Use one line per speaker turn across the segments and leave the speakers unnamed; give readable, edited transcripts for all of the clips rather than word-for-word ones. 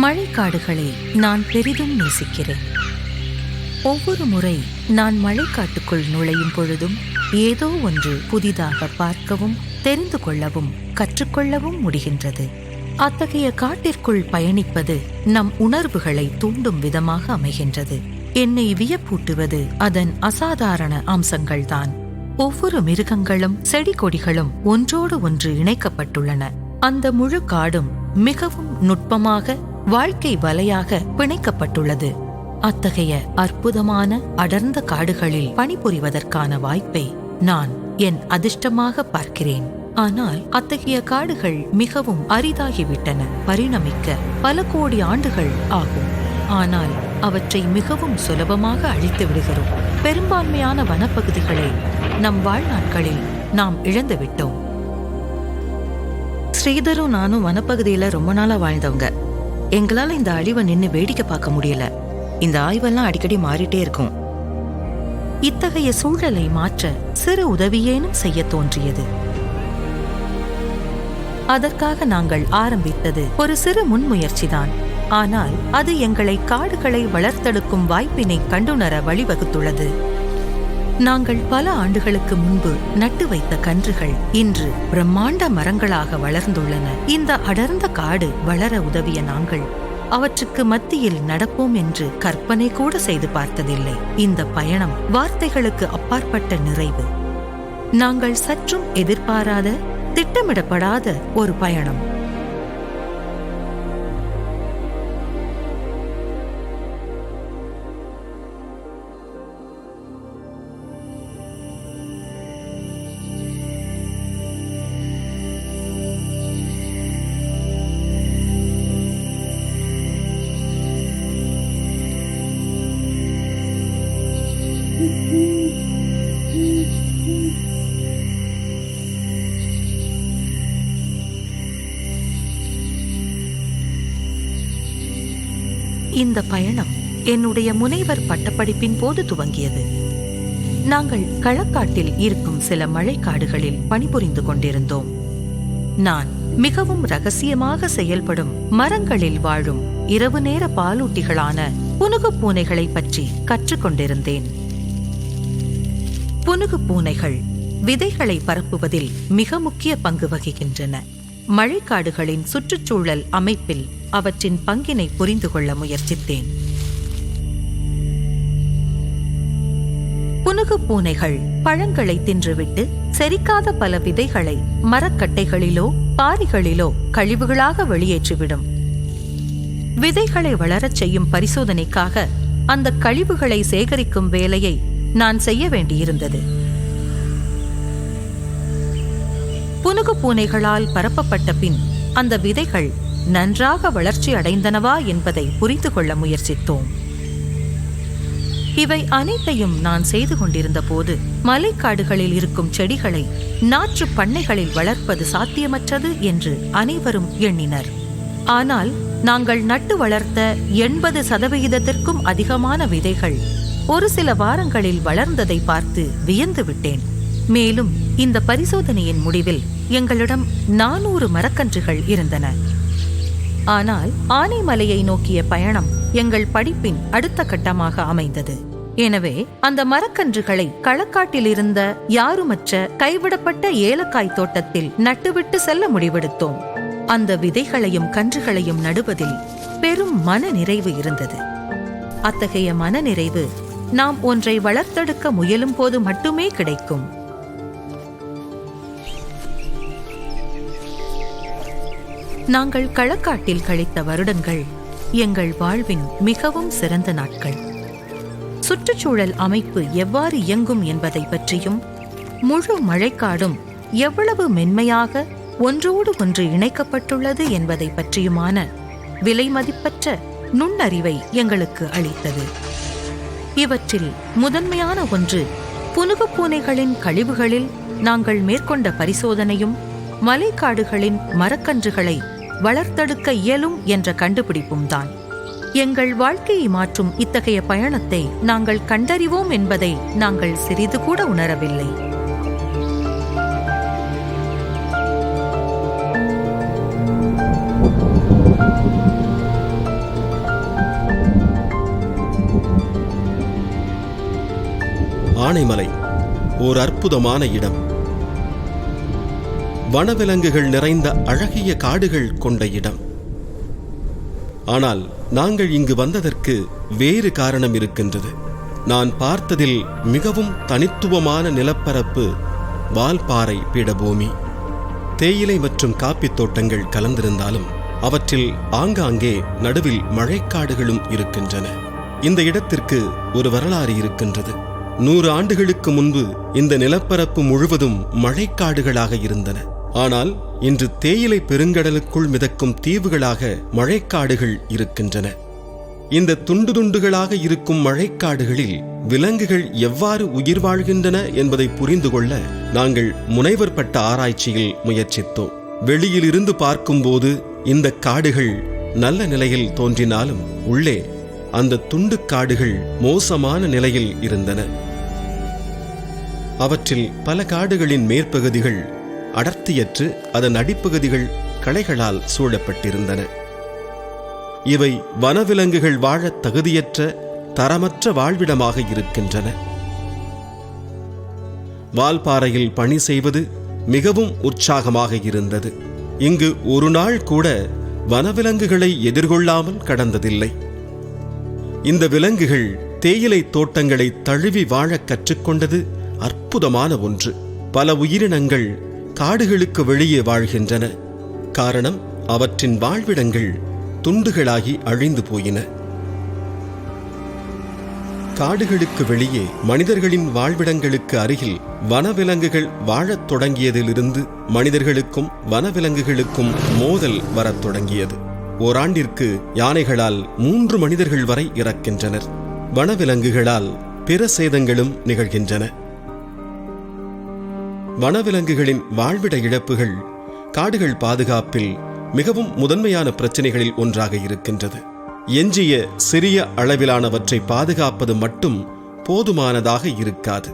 மழைக்காடுகளை நான் பெரிதும் நேசிக்கிறேன். ஒவ்வொரு முறை நான் மழைக்காட்டுக்குள் நுழையும் பொழுதும் ஏதோ ஒன்று புதிதாக பார்க்கவும் தெரிந்து கொள்ளவும் கற்றுக்கொள்ளவும் முடிகின்றது. அத்தகைய காட்டிற்குள் பயணிப்பது நம் உணர்வுகளை தூண்டும் விதமாக அமைகின்றது. என்னை வியப்பூட்டுவது அதன் அசாதாரண அம்சங்கள்தான். ஒவ்வொரு மிருகங்களும் செடி கொடிகளும் ஒன்றோடு ஒன்று இணைக்கப்பட்டுள்ளன. அந்த முழு காடும் மிகவும் நுட்பமாக வாழ்க்கை வலையாக பிணைக்கப்பட்டுள்ளது. அத்தகைய அற்புதமான அடர்ந்த காடுகளில் பணிபுரிவதற்கான வாய்ப்பை நான் என் அதிர்ஷ்டமாக பார்க்கிறேன். ஆனால் அத்தகைய காடுகள் மிகவும் அரிதாகிவிட்டன. பரிணமிக்க பல கோடி ஆண்டுகள் ஆகும். ஆனால் அவற்றை மிகவும் சுலபமாக அழித்து விடுகிறோம். பெரும்பான்மையான வனப்பகுதிகளை நம் வாழ்நாட்களில் நாம் இழந்துவிட்டோம்.
ஸ்ரீதரும் நானும் வனப்பகுதியில ரொம்ப நாளா வாழ்ந்தவங்க. எங்களால இந்த அழிவை நின்று வேடிக்கை பார்க்க முடியல. இந்த ஆய்வெல்லாம் அடிக்கடி மாறிட்டே இருக்கும்.
இத்தகைய சூழலை மாற்ற சிறு உதவியேனும் செய்ய தோன்றியது. அதற்காக நாங்கள் ஆரம்பித்தது ஒரு சிறு முன்முயற்சிதான். ஆனால் அது எங்களை காடுகளை வளர்த்தெடுக்கும் வாய்ப்பினை கண்டுணர வழிவகுத்துள்ளது. நாங்கள் பல ஆண்டுகளுக்கு முன்பு நட்டு வைத்த கன்றுகள் இன்று பிரம்மாண்ட மரங்களாக வளர்ந்துள்ளன. இந்த அடர்ந்த காடு வளர உதவிய நாங்கள் அவற்றுக்கு மத்தியில் நடப்போம் என்று கற்பனை கூட செய்து பார்த்ததில்லை. இந்த பயணம் வார்த்தைகளுக்கு அப்பாற்பட்ட நிறைவு. நாங்கள் சற்றும் எதிர்பாராத, திட்டமிடப்படாத ஒரு பயணம். இந்த பயணம் என்னுடைய முனைவர் பட்டப்படிப்பின் போது துவங்கியது. நாங்கள் களக்காட்டில் இருக்கும் சில மழைக்காடுகளில் பணிபுரிந்து கொண்டிருந்தோம். நான் மிகவும் ரகசியமாக செயல்படும் மரங்களில் வாழும் இரவு நேர பாலூட்டிகளான புனுகு பூனைகளை பற்றி கற்றுக்கொண்டிருந்தேன். புனுகு பூனைகள் விதைகளை பரப்புவதில் மிக முக்கிய பங்கு வகிக்கின்றன. மழைக்காடுகளின் சுற்றுச்சூழல் அமைப்பில் அவற்றின் பங்கினை புரிந்து கொள்ள முயற்சித்தேன். புனுகு பூனைகள் பழங்களை தின்றுவிட்டு செரிக்காத பல விதைகளை மரக்கட்டைகளிலோ பாரிகளிலோ கழிவுகளாக வெளியேற்றிவிடும். விதைகளை வளரச் செய்யும் பரிசோதனைக்காக அந்த கழிவுகளை சேகரிக்கும் வேலையை நான் செய்ய வேண்டியிருந்தது. புனுகு பூனைகளால் பரப்பப்பட்ட பின் அந்த விதைகள் நன்றாக வளர்ச்சி அடைந்தனவா என்பதை புரிந்து கொள்ள முயற்சித்தோம். இவை அனைத்தையும் நான் செய்து கொண்டிருந்த போது மலைக்காடுகளில் இருக்கும் செடிகளை நாற்று பண்ணைகளில் வளர்ப்பது சாத்தியமற்றது என்று அனைவரும் எண்ணினர். ஆனால் நாங்கள் நட்டு வளர்த்த 80% அதிகமான விதைகள் ஒரு சில வாரங்களில் வளர்ந்ததை பார்த்து வியந்து விட்டேன். மேலும் இந்த பரிசோதனையின் முடிவில் எங்களிடம் 400 மரக்கன்றுகள் இருந்தன. ஆனால் ஆனைமலையை நோக்கிய பயணம் எங்கள் படிப்பின் அடுத்த கட்டமாக அமைந்தது. எனவே அந்த மரக்கன்றுகளை களக்காட்டில் இருந்த யாருமற்ற கைவிடப்பட்ட ஏலக்காய் தோட்டத்தில் நட்டுவிட்டு செல்ல முடிவெடுத்தோம். அந்த விதைகளையும் கன்றுகளையும் நடுவதில் பெரும் மன நிறைவு இருந்தது. அத்தகைய மன நிறைவு நாம் ஒன்றை வளர்த்தெடுக்க முயலும் போது மட்டுமே கிடைக்கும். நாங்கள் களக்காட்டில் கழித்த வருடங்கள் எங்கள் வாழ்வின் மிகவும் சிறந்த நாட்கள். சுற்றுச்சூழல் அமைப்பு எவ்வாறு இயங்கும் என்பதை பற்றியும் முழு மழைக்காடும் எவ்வளவு மென்மையாக ஒன்றோடு ஒன்று இணைக்கப்பட்டுள்ளது என்பதை பற்றியுமான விலைமதிப்பற்ற நுண்ணறிவை எங்களுக்கு அளித்தது. இவற்றில் முதன்மையான ஒன்று புனுகு பூனைகளின் கழிவுகளில் நாங்கள் மேற்கொண்ட பரிசோதனையும் மலைக்காடுகளின் மரக்கன்றுகளை வளர்த்தெடுக்க இயலும் என்ற கண்டுபிடிப்பும் தான். எங்கள் வாழ்க்கையை மாற்றும் இத்தகைய பயணத்தை நாங்கள் கண்டறிவோம் என்பதை நாங்கள் சிறிது கூட உணரவில்லை.
ஆனைமலை ஓர் அற்புதமான இடம். வனவிலங்குகள் நிறைந்த அழகிய காடுகள் கொண்ட இடம். ஆனால் நாங்கள் இங்கு வந்ததற்கு வேறு காரணம் இருக்கின்றது. நான் பார்த்ததில் மிகவும் தனித்துவமான நிலப்பரப்பு வால்பாறை பீடபூமி. தேயிலை மற்றும் காப்பித் தோட்டங்கள் கலந்திருந்தாலும் அவற்றில் ஆங்காங்கே நடுவில் மழைக்காடுகளும் இருக்கின்றன. இந்த இடத்திற்கு ஒரு வரலாறு இருக்கின்றது. 100 ஆண்டுகளுக்கு முன்பு இந்த நிலப்பரப்பு முழுவதும் மழைக்காடுகளாக இருந்தன. ஆனால் இன்று தேயிலை பெருங்கடலுக்குள் மிதக்கும் தீவுகளாக மழைக்காடுகள் இருக்கின்றன. இந்த துண்டு துண்டுகளாக இருக்கும் மழைக்காடுகளில் விலங்குகள் எவ்வாறு உயிர் வாழ்கின்றன என்பதை புரிந்து கொள்ள நாங்கள் முனைவர் பட்ட ஆராய்ச்சியில் முயற்சித்தோம். வெளியிலிருந்து பார்க்கும்போது இந்த காடுகள் நல்ல நிலையில் தோன்றினாலும் உள்ளே அந்த துண்டு காடுகள் மோசமான நிலையில் இருந்தன. அவற்றில் பல காடுகளின் மேற்பகுதிகள் அடர்த்தியற்று அதன் அடிப்பகுதிகள் களைகளால் சூழப்பட்டிருந்தன. இவை வனவிலங்குகள் வாழத் தகுதியற்ற தரமற்ற வாழ்விடமாக இருக்கின்றன. வால்பாறையில் பணி செய்வது மிகவும் உற்சாகமாக இருந்தது. இங்கு ஒரு நாள் கூட வனவிலங்குகளை எதிர்கொள்ளாமல் கடந்ததில்லை. இந்த விலங்குகள் தேயிலை தோட்டங்களை தழுவி வாழக் கற்றுக்கொண்டது அற்புதமான ஒன்று. பல உயிரினங்கள் காடுகளுக்கு வெளியே வாழ்கின்றன. காரணம், அவற்றின் வாழ்விடங்கள் துண்டுகளாகி அழிந்து போயின. காடுகளுக்கு வெளியே மனிதர்களின் வாழ்விடங்களுக்கு அருகில் வனவிலங்குகள் வாழத் தொடங்கியதிலிருந்து மனிதர்களுக்கும் வனவிலங்குகளுக்கும் மோதல் வரத் தொடங்கியது. ஓராண்டிற்கு யானைகளால் 3 மனிதர்கள் வரை இறக்கின்றனர். வனவிலங்குகளால் பிற சேதங்களும் நிகழ்கின்றன. வனவிலங்குகளின் வாழ்விட இழப்புகள் காடுகள் பாதுகாப்பில் மிகவும் முதன்மையான பிரச்சனைகளில் ஒன்றாக இருக்கின்றது. எஞ்சிய சிறிய அளவிலானவற்றை பாதுகாப்பது மட்டும் போதுமானதாக இருக்காது.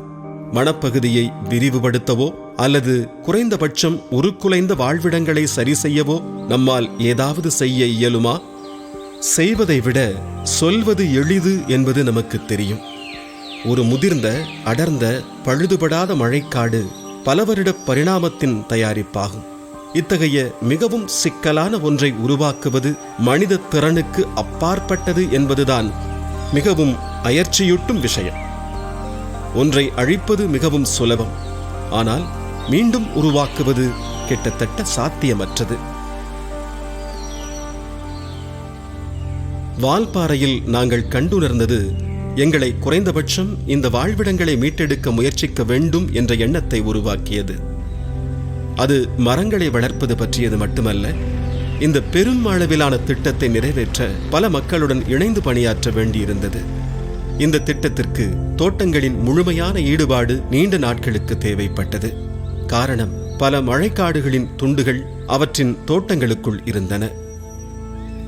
வனப்பகுதியை விரிவுபடுத்தவோ அல்லது குறைந்தபட்சம் உருக்குலைந்த வாழ்விடங்களை சரி செய்யவோ நம்மால் ஏதாவது செய்ய இயலுமா? செய்வதை விட சொல்வது எளிது என்பது நமக்கு தெரியும். ஒரு முதிர்ந்த அடர்ந்த பழுதுபடாத மழைக்காடு பல வருட பரிணாமத்தின் தயாரிப்பாகும். இத்தகைய மிகவும் சிக்கலான ஒன்றை உருவாக்குவது மனித திறனுக்கு அப்பாற்பட்டது என்பதுதான் மிகவும் அயற்சியூட்டும் விஷயம். ஒன்றை அழிப்பது மிகவும் சுலபம், ஆனால் மீண்டும் உருவாக்குவது கிட்டத்தட்ட சாத்தியமற்றது. வால்பாறையில் நாங்கள் கண்டுணர்ந்தது எங்களை குறைந்தபட்சம் இந்த வாழ்விடங்களை மீட்டெடுக்க முயற்சிக்க வேண்டும் என்ற எண்ணத்தை உருவாக்கியது. அது மரங்களை வளர்ப்பது பற்றியது மட்டுமல்ல, இந்த பெரும் அளவிலான திட்டத்தை நிறைவேற்ற பல மக்களுடன் இணைந்து பணியாற்ற வேண்டியிருந்தது. இந்த திட்டத்திற்கு தோட்டங்களின் முழுமையான ஈடுபாடு நீண்ட நாட்களுக்கு தேவைப்பட்டது. காரணம், பல மழைக்காடுகளின் துண்டுகள் அவற்றின் தோட்டங்களுக்குள் இருந்தன.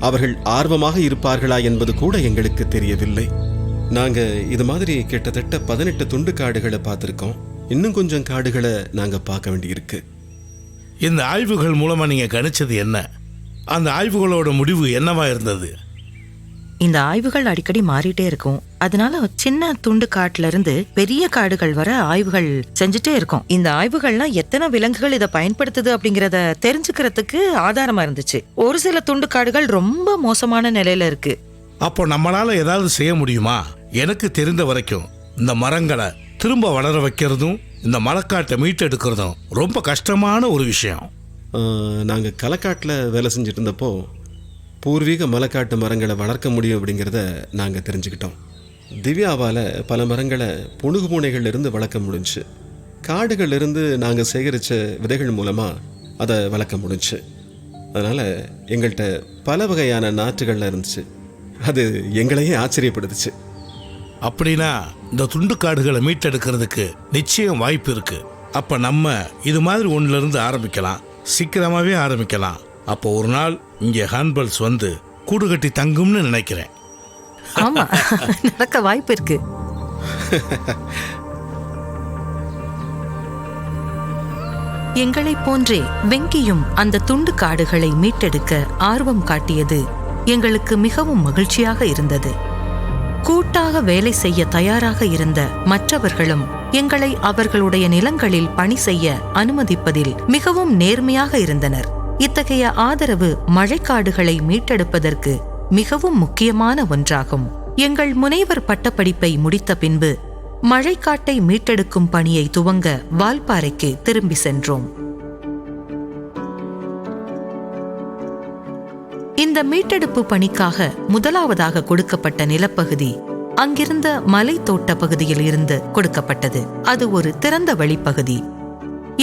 அவர்கள் ஆர்வமாக இருப்பார்களா என்பது கூட எங்களுக்கு தெரியவில்லை. நாங்க இது மாதிரி கிட்டத்தட்ட 18 துண்டு காடுகளை பார்த்திருக்கோம். இன்னும் கொஞ்சம் காடுகளை நாங்க பார்க்க வேண்டியிருக்கு.
இந்த ஆய்வுகள் மூலமா நீங்க கணிச்சது என்ன? அந்த ஆய்வுகளோட முடிவு என்னவா இருந்தது?
இந்த ஆய்வுகள் அடிக்கடி மாறிட்டே இருக்கும். அதனால சின்ன துண்டு காட்டுல இருந்து பெரிய காடுகள் வர ஆய்வுகள் செஞ்சுட்டே இருக்கும். இந்த ஆய்வுகள்லாம் எத்தனை விலங்குகள் இதை பயன்படுத்துது அப்படிங்கறத தெரிஞ்சுக்கிறதுக்கு ஆதாரமா இருந்துச்சு. ஒரு சில துண்டு காடுகள் ரொம்ப மோசமான நிலையில இருக்கு.
அப்போ நம்மளால ஏதாவது செய்ய முடியுமா? எனக்கு தெரிந்த வரைக்கும் இந்த மரங்களை திரும்ப வளர வைக்கிறதும் இந்த மலைக்காட்டை மீட்டெடுக்கிறதும் ரொம்ப கஷ்டமான ஒரு விஷயம்.
நாங்கள் களக்காட்டில் வேலை செஞ்சுட்டு இருந்தப்போ பூர்வீக மலைக்காட்டு மரங்களை வளர்க்க முடியும் அப்படிங்கிறத நாங்கள் தெரிஞ்சுக்கிட்டோம். திவ்யாவால் பல மரங்களை புணுகு பூனைகள்லேருந்து வளர்க்க முடிஞ்சு, காடுகள்லேருந்து நாங்கள் சேகரித்த விதைகள் மூலமாக அதை வளர்க்க முடிஞ்சு. அதனால் எங்கள்கிட்ட பல வகையான நாற்றுகள்லாம் இருந்துச்சு. அது எங்களையே ஆச்சரியப்படுத்துச்சு.
அப்படின்னா இந்த துண்டு காடுகளை மீட்டெடுக்கிறதுக்கு நிச்சயம் வாய்ப்பு இருக்கு. அப்ப நம்ம இது மாதிரி ஒன்றுல இருந்து ஆரம்பிக்கலாம், சீக்கிரமாவே ஆரம்பிக்கலாம். அப்போ ஒரு நாள் இங்கே ஹார்ன்பில்ஸ் வந்து கூடு கட்டி தங்கும்னு நினைக்கிறேன்.
ஆமா, நடக்க வாய்ப்பு இருக்கு.
எங்களைப் போன்றே வெங்கியும் அந்த துண்டு காடுகளை மீட்டெடுக்க ஆர்வம் காட்டியது எங்களுக்கு மிகவும் மகிழ்ச்சியாக இருந்தது. கூட்டு கூட்டாக வேலை செய்ய தயாராக இருந்த மற்றவர்களும் எங்களை அவர்களுடைய நிலங்களில் பணி செய்ய அனுமதிப்பதில் மிகவும் நேர்மையாக இருந்தனர். இத்தகைய ஆதரவு மழைக்காடுகளை மீட்டெடுப்பதற்கு மிகவும் முக்கியமான ஒன்றாகும். எங்கள் முனைவர் பட்டப்படிப்பை முடித்த பின்பு மழைக்காட்டை மீட்டெடுக்கும் பணியை துவங்க வால்பாறைக்கு திரும்பி சென்றோம். இந்த மீட்டெடுப்பு பணிக்காக முதலாவதாக கொடுக்கப்பட்ட நிலப்பகுதி அங்கிருந்த மலை தோட்ட பகுதியில் இருந்து கொடுக்கப்பட்டது. அது ஒரு திறந்த வெளிப்பகுதி.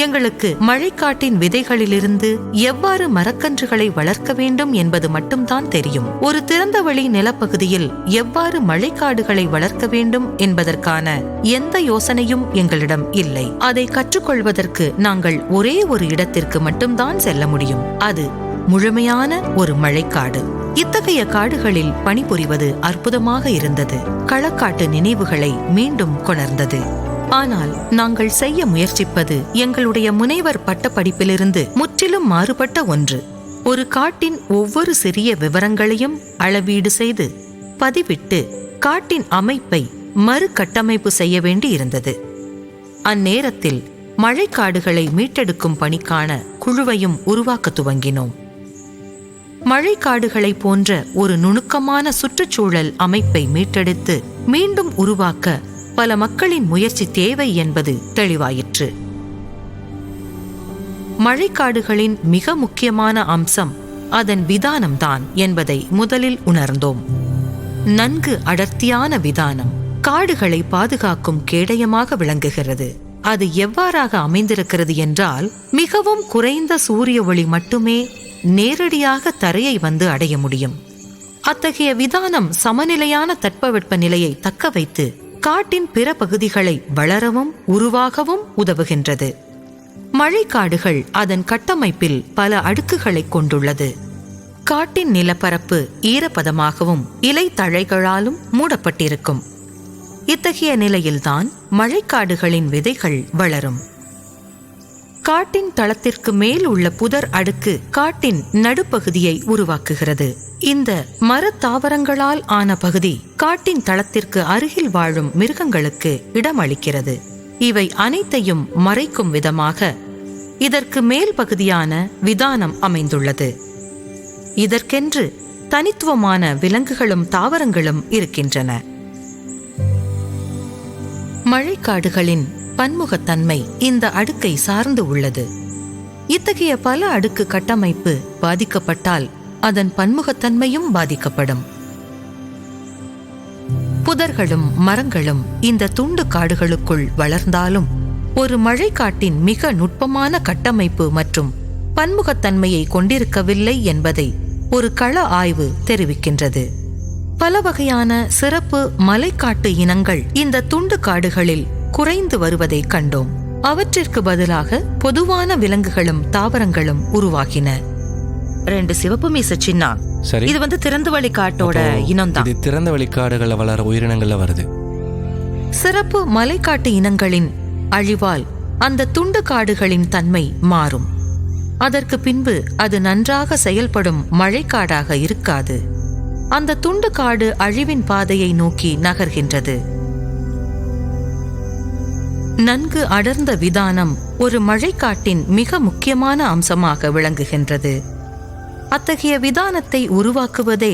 எங்களுக்கு மழைக்காட்டின் விதைகளிலிருந்து எவ்வாறு மரக்கன்றுகளை வளர்க்க வேண்டும் என்பது மட்டும்தான் தெரியும். ஒரு திறந்தவெளி நிலப்பகுதியில் எவ்வாறு மழைக்காடுகளை வளர்க்க வேண்டும் என்பதற்கான எந்த யோசனையும் எங்களிடம் இல்லை. அதை கற்றுக்கொள்வதற்கு நாங்கள் ஒரே ஒரு இடத்திற்கு மட்டும்தான் செல்ல முடியும். அது முழுமையான ஒரு மழைக்காடு. இத்தகைய காடுகளில் பணிபுரிவது அற்புதமாக இருந்தது. களக்காட்டு நினைவுகளை மீண்டும் கொணர்ந்தது. ஆனால் நாங்கள் செய்ய முயற்சிப்பது எங்களுடைய முனைவர் பட்டப்படிப்பிலிருந்து முற்றிலும் மாறுபட்ட ஒன்று. ஒரு காட்டின் ஒவ்வொரு சிறிய விவரங்களையும் அளவீடு செய்து பதிவிட்டு காட்டின் அமைப்பை மறுகட்டமைப்பு செய்ய வேண்டி இருந்தது. அந்நேரத்தில் மழைக்காடுகளை மீட்டெடுக்கும் பணிக்கான குழுவையும் உருவாக்க துவங்கினோம். மழைக்காடுகளை போன்ற ஒரு நுணுக்கமான சுற்றுச்சூழல் அமைப்பை மீட்டெடுத்து மீண்டும் உருவாக்க பல மக்களின் முயற்சி தேவை என்பது தெளிவாயிற்று. மழைக்காடுகளின் மிக முக்கியமான அம்சம் அதன் விதானம்தான் என்பதை முதலில் உணர்ந்தோம். நன்கு அடர்த்தியான விதானம் காடுகளை பாதுகாக்கும் கேடயமாக விளங்குகிறது. அது எவ்வாறாக அமைந்திருக்கிறது என்றால், மிகவும் குறைந்த சூரிய ஒளி மட்டுமே நேரடியாக தரையை வந்து அடைய முடியும். அத்தகைய விதானம் சமநிலையான தட்பவெப்ப நிலையை தக்க வைத்து காட்டின் பிற பகுதிகளை வளரவும் உருவாகவும் உதவுகின்றது. மழைக்காடுகள் அதன் கட்டமைப்பில் பல அடுக்குகளை கொண்டுள்ளது. காட்டின் நிலப்பரப்பு ஈரப்பதமாகவும் இலை தழைகளாலும் மூடப்பட்டிருக்கும். இத்தகைய நிலையில்தான் மழைக்காடுகளின் விதைகள் வளரும். காட்டின் தளத்திற்கு மேல் உள்ள புதர் அடுக்கு காட்டின் நடுப்பகுதியை உருவாக்குகிறது. இந்த மரத்தாவரங்களால் ஆன பகுதி காட்டின் தளத்திற்கு அருகில் வாழும் மிருகங்களுக்கு இடமளிக்கிறது. இவை அனைத்தையும் மறைக்கும் விதமாக இதற்கு மேல் பகுதியான விதானம் அமைந்துள்ளது. இதற்கென்று தனித்துவமான விலங்குகளும் தாவரங்களும் இருக்கின்றன. மழைக்காடுகளின் பன்முகத்தன்மை இந்த அடுக்கை சார்ந்து உள்ளது. இத்தகைய பல அடுக்கு கட்டமைப்பு பாதிக்கப்பட்டால் அதன் பன்முகத்தன்மையும் பாதிக்கப்படும். புதர்களும் மரங்களும் இந்த துண்டு காடுகளுக்குள் வளர்ந்தாலும் ஒரு மழைக்காட்டின் மிக நுட்பமான கட்டமைப்பு மற்றும் பன்முகத்தன்மையை கொண்டிருக்கவில்லை என்பதை ஒரு கள ஆய்வு தெரிவிக்கின்றது. பல வகையான சிறப்பு மலைக்காட்டு இனங்கள் இந்த துண்டு காடுகளில் குறைந்து வருவதை கண்டோம். அவற்றிற்கு பதிலாக பொதுவான விலங்குகளும் தாவரங்களும் உருவாகின.
2 சிவப்பு மீச சின்னா.
சரி,
இது திறந்த வழி காட்டோட இனம்தான்.
இது திறந்த வழி காடுகள்ல வளர உயிரினங்கள்ல வருது.
சிறப்பு மலைக்காட்டு இனங்களின் அழிவால் அந்த துண்டு காடுகளின் தன்மை மாறும். அதற்கு பின்பு அது நன்றாக செயல்படும் மழைக்காடாக இருக்காது. அந்த துண்டு காடு அழிவின் பாதையை நோக்கி நகர்கின்றது. நன்கு அடர்ந்த விதானம் ஒரு மழைக்காட்டின் மிக முக்கியமான அம்சமாக விளங்குகின்றது. அத்தகைய விதானத்தை உருவாக்குவதே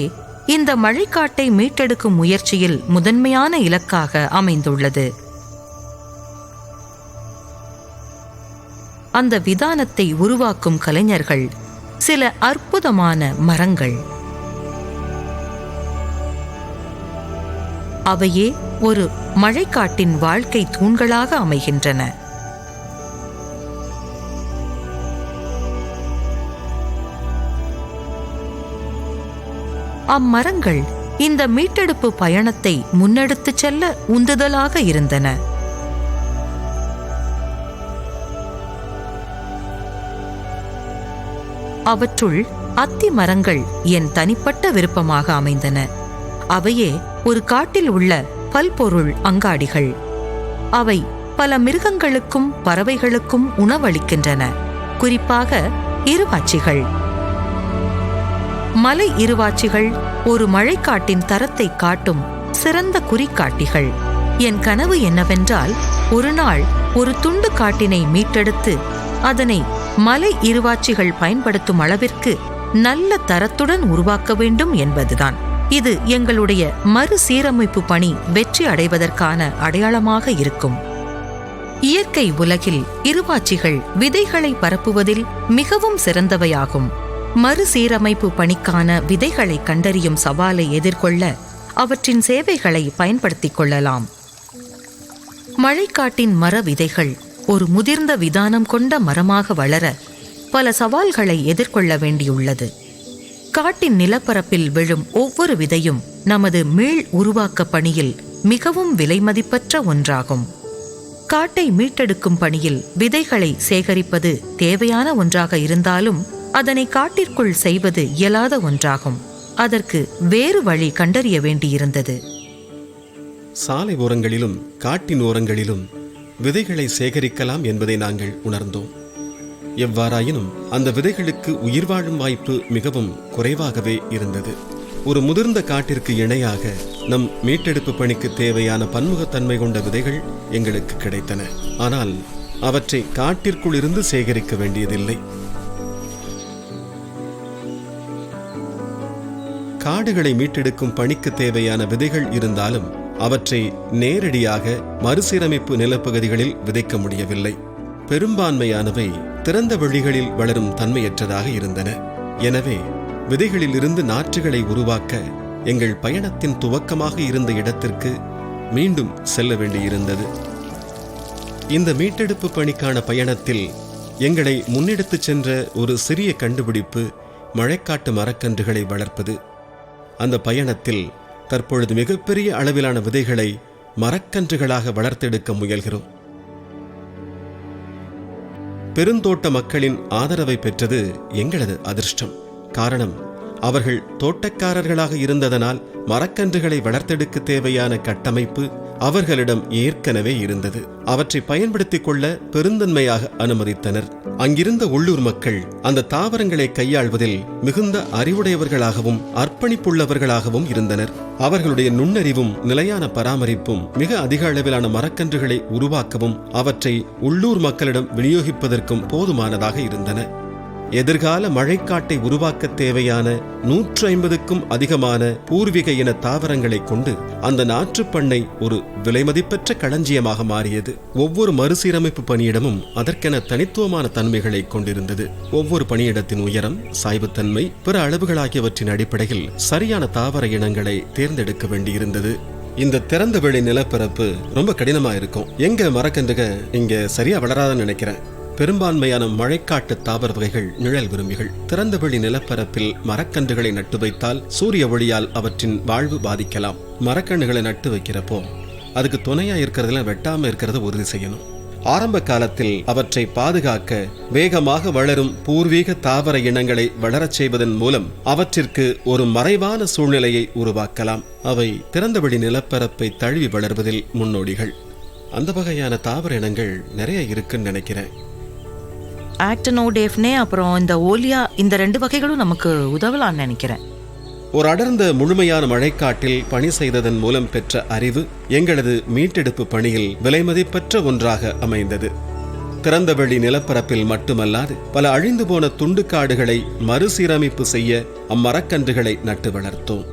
இந்த மழைக்காட்டை மீட்டெடுக்கும் முயற்சியில் முதன்மையான இலக்காக அமைந்துள்ளது. அந்த விதானத்தை உருவாக்கும் கலைஞர்கள் சில அற்புதமான மரங்கள். அவையே ஒரு மழைக்காட்டின் வாழ்க்கை தூண்களாக அமைகின்றன. அம்மரங்கள் இந்த மீட்டெடுப்பு பயணத்தை முன்னெடுத்துச் செல்ல உந்துதலாக இருந்தன. அவற்றுள் அத்தி மரங்கள் என் தனிப்பட்ட விருப்பமாக அமைந்தன. அவையே ஒரு காட்டில் உள்ள பல்பொருள் அங்காடிகள். அவை பல மிருகங்களுக்கும் பறவைகளுக்கும் உணவளிக்கின்றன. குறிப்பாக இருவாச்சிகள். மலை இருவாச்சிகள் ஒரு மழைக்காட்டின் தரத்தை காட்டும் சிறந்த குறிகாட்டிகள். என் கனவு என்னவென்றால், ஒரு நாள் ஒரு துண்டு காட்டினை மீட்டெடுத்து அதனை மலை இருவாட்சிகள் பயன்படுத்தும் அளவிற்கு நல்ல தரத்துடன் உருவாக்க வேண்டும் என்பதுதான். இது எங்களுடைய மறுசீரமைப்பு பணி வெற்றி அடைவதற்கான அடையாளமாக இருக்கும். இயற்கை உலகில் இருவாட்சிகள் விதைகளை பரப்புவதில் மிகவும் சிறந்தவையாகும். மறுசீரமைப்பு பணிக்கான விதைகளை கண்டறியும் சவாலை எதிர்கொள்ள அவற்றின் சேவைகளை பயன்படுத்திக் கொள்ளலாம். மழைக்காட்டின் மர விதைகள் ஒரு முதிர்ந்த விதானம் கொண்ட மரமாக வளர பல சவால்களை எதிர்கொள்ள வேண்டியுள்ளது. காட்டின் நிலப்பரப்பில் விழும் ஒவ்வொரு விதையும் நமது மீள் உருவாக்க பணியில் மிகவும் விலைமதிப்பற்ற ஒன்றாகும். காட்டை மீட்டெடுக்கும் பணியில் விதைகளை சேகரிப்பது தேவையான ஒன்றாக இருந்தாலும் அதனை காட்டிற்குள் செய்வது இயலாத ஒன்றாகும். அதற்கு வேறு வழி கண்டறிய வேண்டியிருந்தது.
சாலை ஓரங்களிலும் காட்டின் ஓரங்களிலும் விதைகளை சேகரிக்கலாம் என்பதை நாங்கள் உணர்ந்தோம். எவ்வாறாயினும் அந்த விதைகளுக்கு உயிர் வாழும் வாய்ப்பு மிகவும் குறைவாகவே இருந்தது. ஒரு முதிர்ந்த காட்டிற்கு இணையாக நம் மீட்டெடுப்பு பணிக்கு தேவையான பன்முகத்தன்மை கொண்ட விதைகள் எங்களுக்கு கிடைத்தன. ஆனால் அவற்றை காட்டிற்குள் இருந்து சேகரிக்க வேண்டியதில்லை. காடுகளை மீட்டெடுக்கும் பணிக்கு தேவையான விதைகள் இருந்தாலும் அவற்றை நேரடியாக மறுசீரமைப்பு நிலப்பகுதிகளில் விதைக்க முடியவில்லை. பெரும்பான்மையானவை திறந்த வெளிகளில் வளரும் தன்மையற்றதாக இருந்தன. எனவே விதைகளில் இருந்து நாற்றுகளை உருவாக்க எங்கள் பயணத்தின் துவக்கமாக இருந்த இடத்திற்கு மீண்டும் செல்ல வேண்டியிருந்தது. இந்த மீட்டெடுப்பு பணிக்கான பயணத்தில் எங்களை முன்னெடுத்துச் சென்ற ஒரு சிறிய கண்டுபிடிப்பு மழைக்காட்டு மரக்கன்றுகளை வளர்ப்பது. அந்த பயணத்தில் தற்பொழுது மிகப்பெரிய அளவிலான விதைகளை மரக்கன்றுகளாக வளர்த்தெடுக்க முயல்கிறோம். பெருந்தோட்ட மக்களின் ஆதரவை பெற்றது எங்களது அதிர்ஷ்டம். காரணம், அவர்கள் தோட்டக்காரர்களாக இருந்ததனால் மரக்கன்றுகளை வளர்த்தெடுக்க தேவையான கட்டமைப்பு அவர்களிடம் ஏற்கனவே இருந்தது. அவற்றை பயன்படுத்திக் கொள்ள பெருந்தன்மையாக அனுமதித்தனர். அங்கிருந்த உள்ளூர் மக்கள் அந்த தாவரங்களை கையாள்வதில் மிகுந்த அறிவுடையவர்களாகவும் அர்ப்பணிப்புள்ளவர்களாகவும் இருந்தனர். அவர்களுடைய நுண்ணறிவும் நிலையான பராமரிப்பும் மிக அதிக அளவிலான மரக்கன்றுகளை உருவாக்கவும் அவற்றை உள்ளூர் மக்களிடம் விநியோகிப்பதற்கும் போதுமானதாக இருந்தன. எதிர்கால மழைக்காட்டை உருவாக்க தேவையான 150க்கும் அதிகமான பூர்வீக இன தாவரங்களை கொண்டு அந்த நாற்றுப்பண்ணை ஒரு விலைமதிப்பற்ற களஞ்சியமாக மாறியது. ஒவ்வொரு மறுசீரமைப்பு பணியிடமும் அதற்கென தனித்துவமான தன்மைகளை கொண்டிருந்தது. ஒவ்வொரு பணியிடத்தின் உயரம், சாய்வுத்தன்மை, பிற அளவுகள் ஆகியவற்றின் அடிப்படையில் சரியான தாவர இனங்களை தேர்ந்தெடுக்க வேண்டியிருந்தது. இந்த திறந்த வெளி நிலப்பரப்பு ரொம்ப கடினமா இருக்கும். எங்க மரக்கன்றுக இங்க சரியா வளராதுன்னு நினைக்கிறேன். பெரும்பான்மையான மழைக்காட்டு தாவர வகைகள் நிழல் விரும்பிகள். திறந்தவெளி நிலப்பரப்பில் மரக்கன்றுகளை நட்டு வைத்தால் சூரிய ஒளியால் அவற்றின் வாழ்வு பாதிக்கலாம். மரக்கன்றுகளை நட்டு வைக்கிறப்போ அதுக்கு துணையா இருக்கிறதுல வெட்டாம இருக்கிறத உறுதி செய்யணும். ஆரம்ப காலத்தில் அவற்றை பாதுகாக்க வேகமாக வளரும் பூர்வீக தாவர இனங்களை வளரச் செய்வதன் மூலம் அவற்றிற்கு ஒரு மறைவான சூழ்நிலையை உருவாக்கலாம். அவை திறந்தவெளி நிலப்பரப்பை தழுவி வளர்வதில் முன்னோடிகள். அந்த வகையான தாவர இனங்கள் நிறைய இருக்குன்னு நினைக்கிறேன்.
ஆக்டனோடேஃப்னே அப்புறம் இந்த ஓலியா, இந்த 2 வகைகளும் நமக்கு உதவலான்னு நினைக்கிறேன்.
ஒரு அடர்ந்த முழுமையான மழைக்காட்டில் பணி செய்ததன் மூலம் பெற்ற அறிவு எங்களது மீட்டெடுப்பு பணியில் விலைமதிப்பற்ற ஒன்றாக அமைந்தது. திறந்தவெளி நிலப்பரப்பில் மட்டுமல்லாது பல அழிந்து போன துண்டு காடுகளை மறுசீரமைப்பு செய்ய அம்மரக்கன்றுகளை நட்டு வளர்த்தோம்.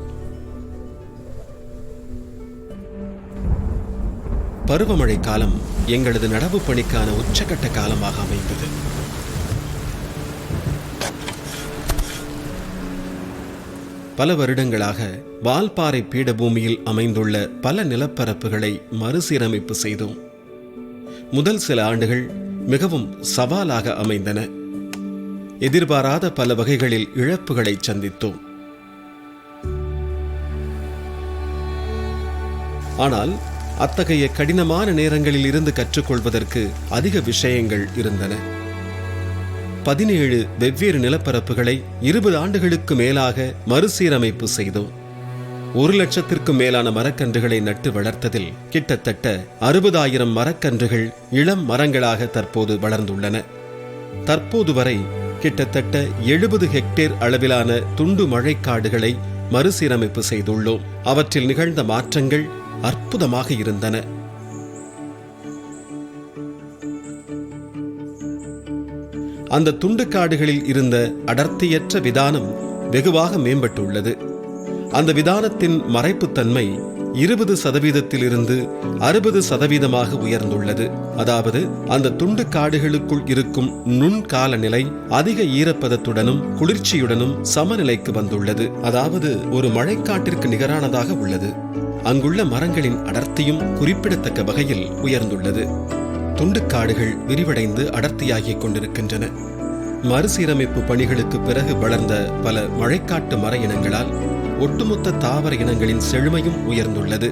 பருவமழை காலம் எங்களது நடவு பணிக்கான உச்சகட்ட காலமாக அமைந்தது. பல வருடங்களாக வால்பாறை பீடபூமியில் அமைந்துள்ள பல நிலப்பரப்புகளை மறுசீரமைப்பு செய்தோம். முதல் சில ஆண்டுகள் மிகவும் சவாலாக அமைந்தன. எதிர்பாராத பல வகைகளில் இழப்புகளை சந்தித்தோம். ஆனால் அத்தகைய கடினமான நேரங்களில் இருந்து கற்றுக்கொள்வதற்கு அதிக விஷயங்கள் இருந்தன. 17 வெவ்வேறு நிலப்பரப்புகளை 20 ஆண்டுகளுக்கு மேலாக மறுசீரமைப்பு செய்தோம். 1,00,000க்கும் மேலான மரக்கன்றுகளை நட்டு வளர்த்ததில் கிட்டத்தட்ட 60,000 மரக்கன்றுகள் இளம் மரங்களாக தற்போது வளர்ந்துள்ளன. தற்போது வரை கிட்டத்தட்ட 70 ஹெக்டேர் அளவிலான துண்டு மழைக்காடுகளை மறுசீரமைப்பு செய்துள்ளோம். அவற்றில் நிகழ்ந்த மாற்றங்கள் அற்புதமாக இருந்தன. அந்த துண்டுக்காடுகளில் இருந்த அடர்த்தியற்ற விதானம் வெகுவாக மேம்பட்டுள்ளது. அந்த விதானத்தின் மறைப்புத்தன்மை 20% 60% உயர்ந்துள்ளது. அதாவது அந்த துண்டு காடுகளுக்குள் இருக்கும் நுண்கால நிலை அதிக ஈரப்பதத்துடனும் குளிர்ச்சியுடனும் சமநிலைக்கு வந்துள்ளது. அதாவது ஒரு மழைக்காட்டிற்கு நிகரானதாக உள்ளது. அங்குள்ள மரங்களின் அடர்த்தியும் குறிப்பிடத்தக்க வகையில் உயர்ந்துள்ளது. துண்டுக்காடுகள் விரிவடைந்து அடர்த்தியாகிக் கொண்டிருக்கின்றன. மறுசீரமைப்பு பணிகளுக்கு பிறகு வளர்ந்த பல மழைக்காட்டு மர இனங்களால் ஒட்டுமொத்த தாவர இனங்களின் செழுமையும் உயர்ந்துள்ளது.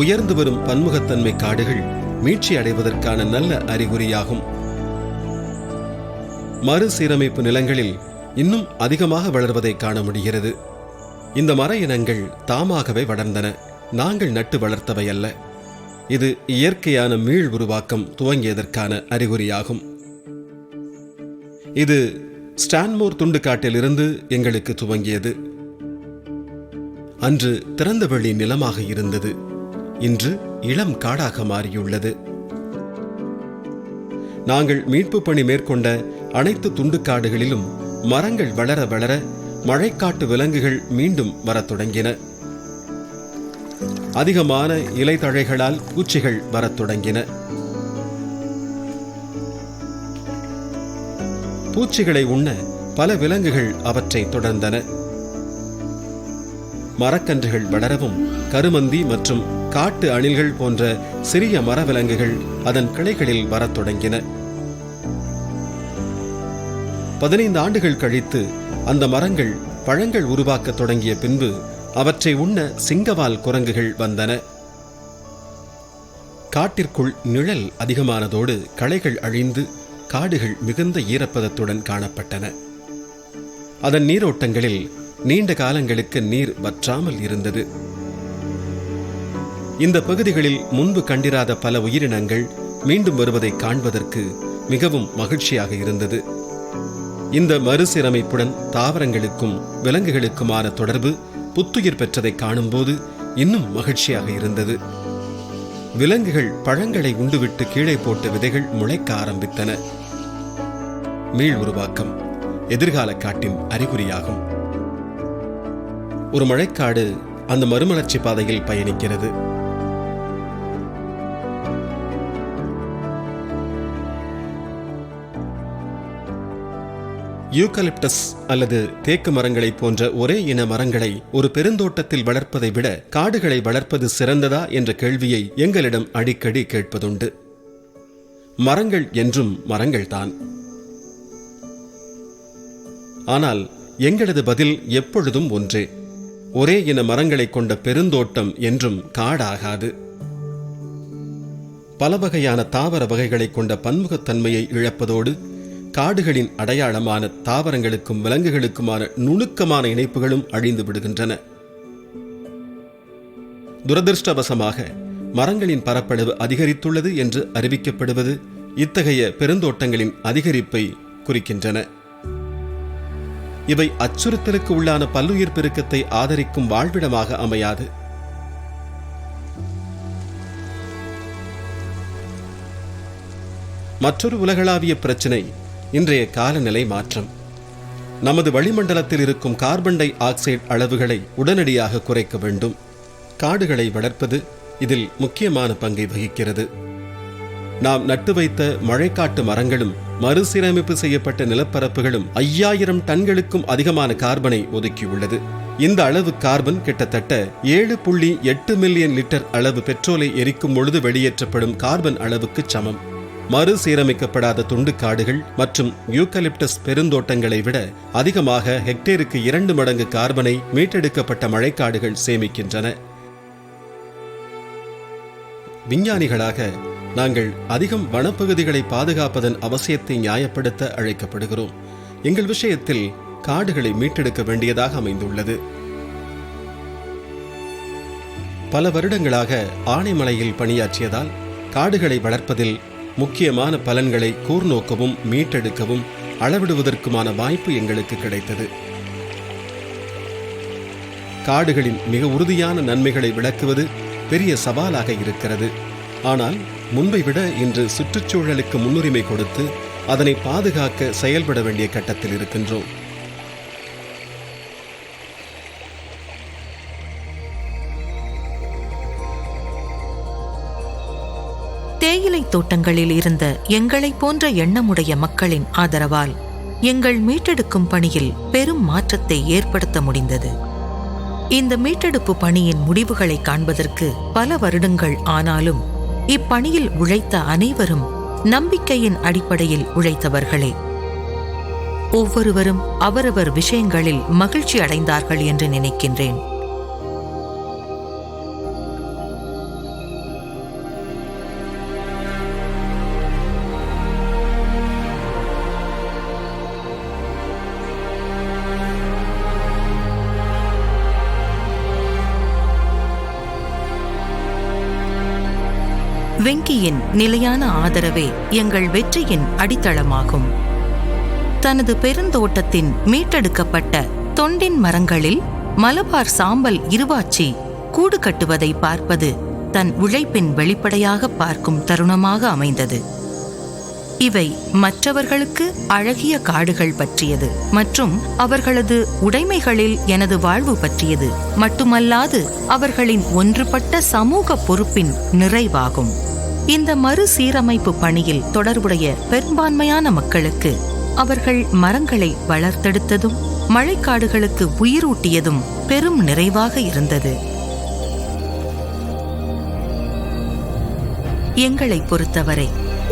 உயர்ந்து வரும் பன்முகத்தன்மை காடுகள் மீட்சி அடைவதற்கான நல்ல அறிகுறியாகும். மறுசீரமைப்பு நிலங்களில் இன்னும் அதிகமாக வளர்வதை காண முடிகிறது. இந்த மர இனங்கள் தாமாகவே வளர்ந்தன, நாங்கள் நட்டு வளர்த்தவை அல்ல. இது இயற்கையான மீள் உருவாக்கம் துவங்கியதற்கான அறிகுறியாகும். இது ஸ்டான்மோர் துண்டுக்காட்டிலிருந்து எங்களுக்கு துவங்கியது. அன்று திறந்தவெளி நிலமாக இருந்தது, இன்று இளம் காடாக மாறியுள்ளது. நாங்கள் மீட்பு பணி மேற்கொண்ட அனைத்து துண்டுக்காடுகளிலும் மரங்கள் வளர வளர மழைக்காட்டு விலங்குகள் மீண்டும் வரத் தொடங்கின. அதிகமான இலைதழைகளால் பூச்சிகள் வரத் தொடங்கின. பூச்சிகளை உண்ண பல விலங்குகள் அவற்றை தொடர்ந்தன. மரக்கன்றுகள் வளரவும் கருமந்தி மற்றும் காட்டு அணில்கள் போன்ற சிறிய மரவிலங்குகள் அதன் கிளைகளில் வரத் தொடங்கின. 15 ஆண்டுகள் கழித்து அந்த மரங்கள் பழங்கள் உருவாக்க தொடங்கிய பின்பு அவற்றை உண்ண சிங்கவால் குரங்குகள் வந்தன. காட்டிற்குள் நிழல் அதிகமானதோடு களைகள் அழிந்து காடுகள் மிகுந்த ஈரப்பதத்துடன் காணப்பட்டன. அதன் நீரோட்டங்களில் நீண்ட காலங்களுக்கு நீர் வற்றாமல் இருந்தது. இந்த பகுதிகளில் முன்பு கண்டிராத பல உயிரினங்கள் மீண்டும் வருவதை காண்பதற்கு மிகவும் மகிழ்ச்சியாக இருந்தது. இந்த மறுசீரமைப்புடன் தாவரங்களுக்கும் விலங்குகளுக்குமான தொடர்பு புத்துயிர் பெற்றதை காணும்போது இன்னும் மகிழ்ச்சியாக இருந்தது. விலங்குகள் பழங்களை உண்டுவிட்டு கீழே போட்ட விதைகள் முளைக்க ஆரம்பித்தன. மீள் உருவாக்கம் எதிர்கால காட்டின் அறிகுறியாகும். ஒரு மழைக்காடு அந்த மறுமலர்ச்சி பாதையில் பயணிக்கிறது. யூகலிப்டஸ் அல்லது தேக்கு மரங்களை போன்ற ஒரே இன மரங்களை ஒரு பெருந்தோட்டத்தில் வளர்ப்பதை விட காடுகளை வளர்ப்பது சிறந்ததா என்ற கேள்வியை எங்களிடம் அடிக்கடி கேட்பதுண்டு. மரங்கள் என்றும் மரங்கள்தான். ஆனால் எங்களது பதில் எப்பொழுதும் ஒன்றே: ஒரே இன மரங்களை கொண்ட பெருந்தோட்டம் என்றும் காடாகாது. பல வகையான தாவர வகைகளை கொண்ட பன்முகத்தன்மையை இழப்பதோடு காடுகளின் அடையாளமான தாவரங்களுக்கும் விலங்குகளுக்குமான நுணுக்கமான இணைப்புகளும் அழிந்து விடுகின்றன. துரதிருஷ்டவசமாக மரங்களின் பரப்பளவு அதிகரித்துள்ளது என்று அறிவிக்கப்படுவது இத்தகைய பெருந்தோட்டங்களின் அதிகரிப்பை குறிக்கின்றன. இவை அச்சுறுத்தலுக்கு உள்ளான பல்லுயிர் பெருக்கத்தை ஆதரிக்கும் வாழ்விடமாக அமையாது. மற்றொரு உலகளாவிய பிரச்சினை இன்றைய காலநிலை மாற்றம். நமது வளிமண்டலத்தில் இருக்கும் கார்பன் டை ஆக்சைடு அளவுகளை உடனடியாக குறைக்க வேண்டும். காடுகளை வளர்ப்பது இதில் முக்கியமான பங்கை வகிக்கிறது. நாம் நட்டு வைத்த மழைக்காட்டு மரங்களும் மறுசீரமைப்பு செய்யப்பட்ட நிலப்பரப்புகளும் 5000 டன்களுக்கும் அதிகமான கார்பனை ஒதுக்கியுள்ளது. இந்த அளவு கார்பன் கிட்டத்தட்ட 7.8 மில்லியன் லிட்டர் அளவு பெட்ரோலை எரிக்கும் பொழுது வெளியேற்றப்படும் கார்பன் அளவுக்கு சமம். மறுசீரமைக்கப்படாத துண்டு காடுகள் மற்றும் யூகலிப்டஸ் பெருந்தோட்டங்களை விட அதிகமாக ஹெக்டேருக்கு 2 மடங்கு கார்பனை மீட்டெடுக்கப்பட்ட மழைக்காடுகள் சேமிக்கின்றன. விஞ்ஞானிகளாக நாங்கள் அதிகம் வனப்பகுதிகளை பாதுகாப்பதன் அவசியத்தை நியாயப்படுத்த அழைக்கப்படுகிறோம். எங்கள் விஷயத்தில் காடுகளை மீட்டெடுக்க வேண்டியதாக அமைந்துள்ளது. பல வருடங்களாக ஆனைமலையில் பணியாற்றியதால் காடுகளை வளர்ப்பதில் முக்கியமான பலன்களை கூர்நோக்கவும் மீட்டெடுக்கவும் அளவிடுவதற்குமான வாய்ப்பு எங்களுக்கு கிடைத்தது. காடுகளின் மிக உறுதியான நன்மைகளை விளக்குவது பெரிய சவாலாக இருக்கிறது. ஆனால் முன்பை விட இன்று சுற்றுச்சூழலுக்கு முன்னுரிமை கொடுத்து அதனை பாதுகாக்க செயல்பட வேண்டிய கட்டத்தில் இருக்கின்றோம்.
தேயிலை தோட்டங்களில் இருந்த எங்களைப் போன்ற எண்ணமுடைய மக்களின் ஆதரவால் எங்கள் மீட்டெடுக்கும் பணியில் பெரும் மாற்றத்தை ஏற்படுத்த முடிந்தது. இந்த மீட்டெடுப்பு பணியின் முடிவுகளை காண்பதற்கு பல வருடங்கள் ஆனாலும் இப்பணியில் உழைத்த அனைவரும் நம்பிக்கையின் அடிப்படையில் உழைத்தவர்களே. ஒவ்வொருவரும் அவரவர் விஷயங்களில் மகிழ்ச்சி அடைந்தார்கள் என்று நினைக்கின்றேன். வெங்கியின் நிலையான ஆதரவே எங்கள் வெற்றியின் அடித்தளமாகும். தனது பெருந்தோட்டத்தின் மீட்டெடுக்கப்பட்ட தொண்டின் மரங்களில் மலபார் சாம்பல் இருவாச்சி கூடு கட்டுவதை பார்ப்பது தன் உழைப்பின் வெளிப்படையாக பார்க்கும் தருணமாக அமைந்தது. இவை மற்றவர்களுக்கு அழகிய காடுகள் பற்றியது மற்றும் அவர்களது உடைமைகளில் எனது வாழ்வு பற்றியது மட்டுமல்லாது அவர்களின் ஒன்றுபட்ட சமூக பொறுப்பின் நிறைவாகும். இந்த மறுசீரமைப்பு பணியில் தொடர்புடைய பெரும்பான்மையான மக்களுக்கு அவர்கள் மரங்களை வளர்த்தெடுத்ததும் மழைக்காடுகளுக்கு உயிரூட்டியதும் பெரும் நிறைவாக இருந்தது. எங்களை பொறுத்தவரை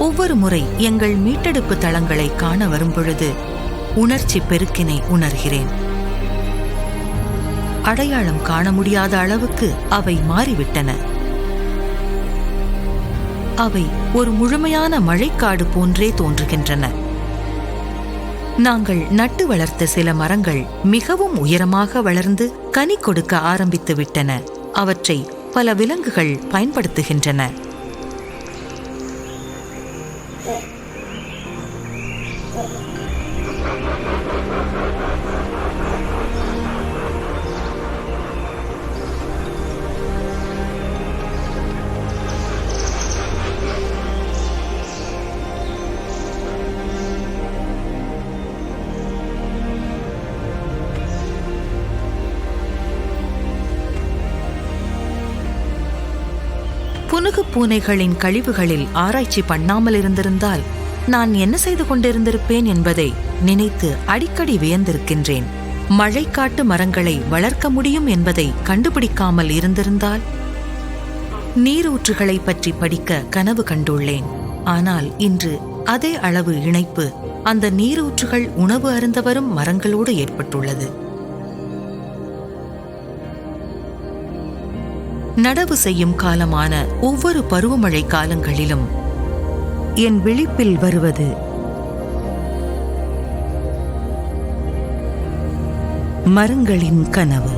ஒவ்வொரு முறை எங்கள் மீட்டெடுப்பு தளங்களை காண வரும்பொழுது உணர்ச்சி பெருக்கினை உணர்கிறேன். அடையாளம் காண முடியாத அளவுக்கு அவை மாறிவிட்டன. அவை ஒரு முழுமையான மழைக்காடு போன்றே தோன்றுகின்றன. நாங்கள் நட்டு வளர்த்த சில மரங்கள் மிகவும் உயரமாக வளர்ந்து கனி கொடுக்க ஆரம்பித்து விட்டன. அவற்றை பல விலங்குகள் பயன்படுத்துகின்றன. புனுகு பூனைகளின் கழிவுகளில் ஆராய்ச்சி பண்ணாமல் இருந்திருந்தால் நான் என்ன செய்து கொண்டிருந்திருப்பேன் என்பதை நினைத்து அடிக்கடி வியந்திருக்கின்றேன். மழைக்காட்டு மரங்களை வளர்க்க முடியும் என்பதை கண்டுபிடிக்காமல் இருந்திருந்தால் நீரூற்றுகளை பற்றி படிக்க கனவு கண்டுள்ளேன். ஆனால் இன்று அதே அளவு இணைப்பு அந்த நீரூற்றுகள் உணவு அருந்தவரும் மரங்களோடு ஏற்பட்டுள்ளது. நடவு செய்யும் காலமான ஒவ்வொரு பருவமழை காலங்களிலும் என் விழிப்பில் வருவது மரங்களின் கனவு.